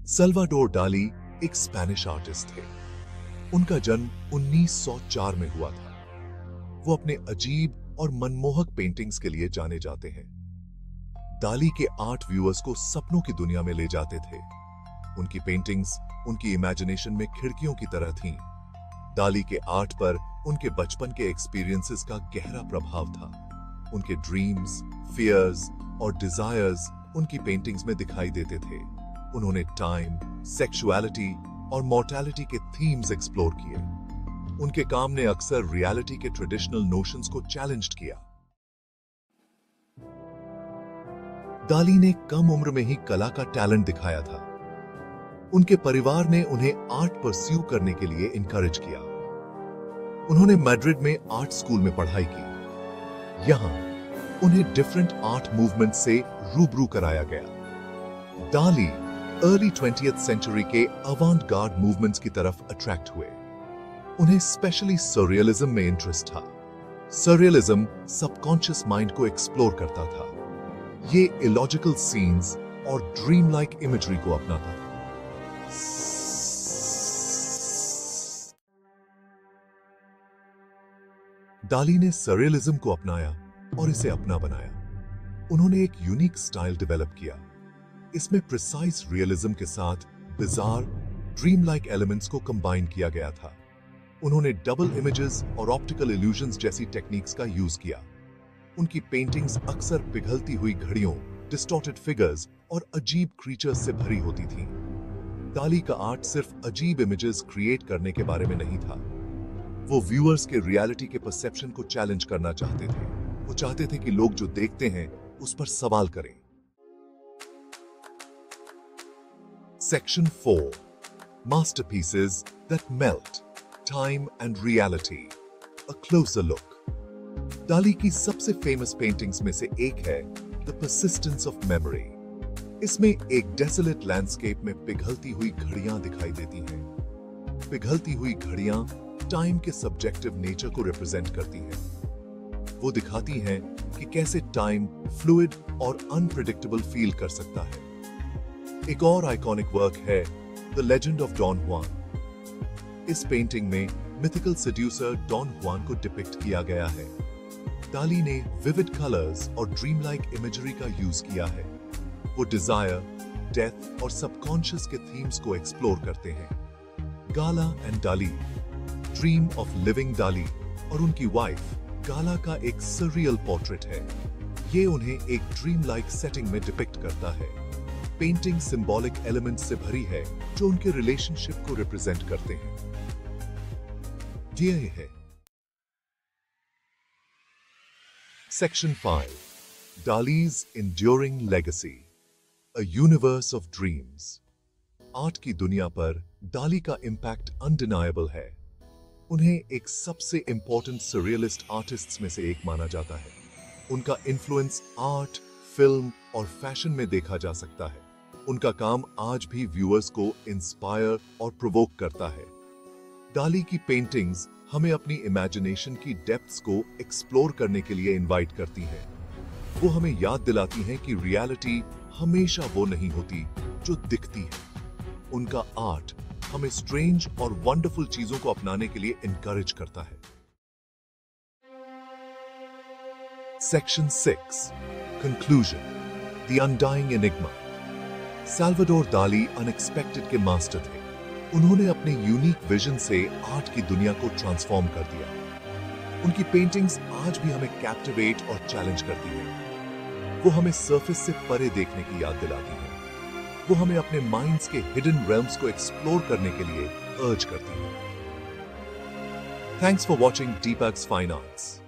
Salvador डाली एक Spanish artist थे। उनका जन्म 1904 में हुआ था। वो अपने अजीब और मनमोहक पेंटिंग्स के लिए जाने जाते हैं। डाली के आर्ट व्यूअर्स को सपनों की दुनिया में ले जाते थे। उनकी पेंटिंग्स उनकी इमेजिनेशन में खिड़कियों की तरह थीं। डाली के आर्ट पर उनके बचपन के एक्सपीरियंसेस का गहरा प्रभाव था। उनके ड्रीम्स, फियर्स और डिजायर्स उनकी पेंटिंग्स में दिखाई देते थे। उन्होंने टाइम, सेक्सुअलिटी और मॉर्टैलिटी के थीम्स एक्सप्लोर किए। उनके काम ने अक्सर रियलिटी के ट्रेडिशनल नोशंस को चैलेंज किया। डाली ने कम उम्र में ही कला का टैलेंट दिखाया था। उनके परिवार ने उन्हें आर्ट परस्यू करने के लिए इनकरेज किया। उन्होंने मैड्रिड में आर्ट स्कूल में पढ़ाई की। यहां उन्हें डिफरेंट आर्ट मूवमेंट से रूबरू कराया गया। डाली अर्ली 20th सेंचुरी के अवांट गार्ड मूवमेंट्स की तरफ अट्रैक्ट हुए। उन्हें स्पेशली सरियलिज्म में इंटरेस्ट था। सरियलिज्म सबकॉन्शियस माइंड को एक्सप्लोर करता था। ये इलॉजिकल सीन्स और ड्रीम लाइक इमेजरी को अपनाता था। डाली ने सरियलिज्म को अपनाया और इसे अपना बनाया। उन्होंने एक यूनिक स्टाइल डेवलप किया। इसमें प्रिसाइज रियलिज्म के साथ बिजार, ड्रीम लाइक एलिमेंट्स को कंबाइन किया गया था। उन्होंने डबल इमेजेस और ऑप्टिकल इल्यूजन्स जैसी टेक्निक्स का यूज किया। उनकी पेंटिंग्स अक्सर पिघलती हुई घड़ियों, डिस्टॉर्टेड फिगर्स और अजीब क्रीचर्स से भरी होती थीं। डाली का आर्ट सिर्फ अजीब इमेजेस क्रिएट करने के बारे में नहीं था। वो व्यूअर्स के रियलिटी के परसेप्शन को चैलेंज करना चाहते थे। वो चाहते थे कि लोग जो देखते हैं उस पर सवाल करें। Section 4. Masterpieces that melt, time and reality. A closer look. डाली की सबसे फेमस पेंटिंग्स में से एक है The Persistence of Memory. इसमें एक डेसोलेट लैंडस्केप में पिघलती हुई घड़ियां दिखाई देती हैं। पिघलती हुई घड़ियां टाइम के सब्जेक्टिव नेचर को रिप्रेजेंट करती हैं। वो दिखाती हैं कि कैसे टाइम फ्लूइड और अनप्रेडिक्टेबल फील कर सकता है। एक और आइकॉनिक वर्क है द लेजेंड ऑफ डॉन जुआन। इस पेंटिंग में मिथिकल सेड्यूसर डॉन जुआन को डिपिक्ट किया गया है। डाली ने विविड कलर्स और ड्रीम लाइक इमेजरी का यूज किया है। वो डिजायर, डेथ और सबकॉन्शियस के थीम्स को एक्सप्लोर करते हैं। गाला एंड डाली, ड्रीम ऑफ लिविंग डाली और उनकी वाइफ गाला का एक सरियल पोर्ट्रेट है। ये उन्हें एक ड्रीम लाइक सेटिंग में डिपिक्ट करता है। पेंटिंग सिंबॉलिक एलिमेंट से भरी है जो उनके रिलेशनशिप को रिप्रेजेंट करते हैं। ये है section 5, Dali's enduring legacy, a universe of dreams. Art की दुनिया पर डाली का इंपैक्ट अनडिनायबल है। उन्हें एक सबसे इंपॉर्टेंट सरियलिस्ट आर्टिस्ट्स में से एक माना जाता है। उनका इन्फ्लुएंस आर्ट, फिल्म और फैशन में देखा जा सकता है। उनका काम आज भी व्यूअर्स को इंस्पायर और प्रोवोक करता है। डाली की पेंटिंग्स हमें अपनी इमेजिनेशन की डेप्थ्स को एक्सप्लोर करने के लिए इनवाइट करती हैं। वो हमें याद दिलाती हैं कि रियलिटी हमेशा वो नहीं होती जो दिखती है। उनका आर्ट हमें स्ट्रेंज और वंडरफुल चीजों को अपनाने के लिए इनकरेज करता है। Section 6, conclusion, the undying enigma. Salvador डाली अनएक्सपेक्टेड के मास्टर थे। उन्होंने अपने यूनिक विजन से आर्ट की दुनिया को ट्रांसफॉर्म कर दिया। उनकी पेंटिंग्स आज भी हमें कैप्टिवेट और चैलेंज करती हैं। वो हमें सरफेस से परे देखने की याद दिलाती हैं। वो हमें अपने माइंड्स के हिडन रेल्म्स को एक्सप्लोर करने के लिए अर्ज करती हैं। Thanks for watching Deepak's fine arts.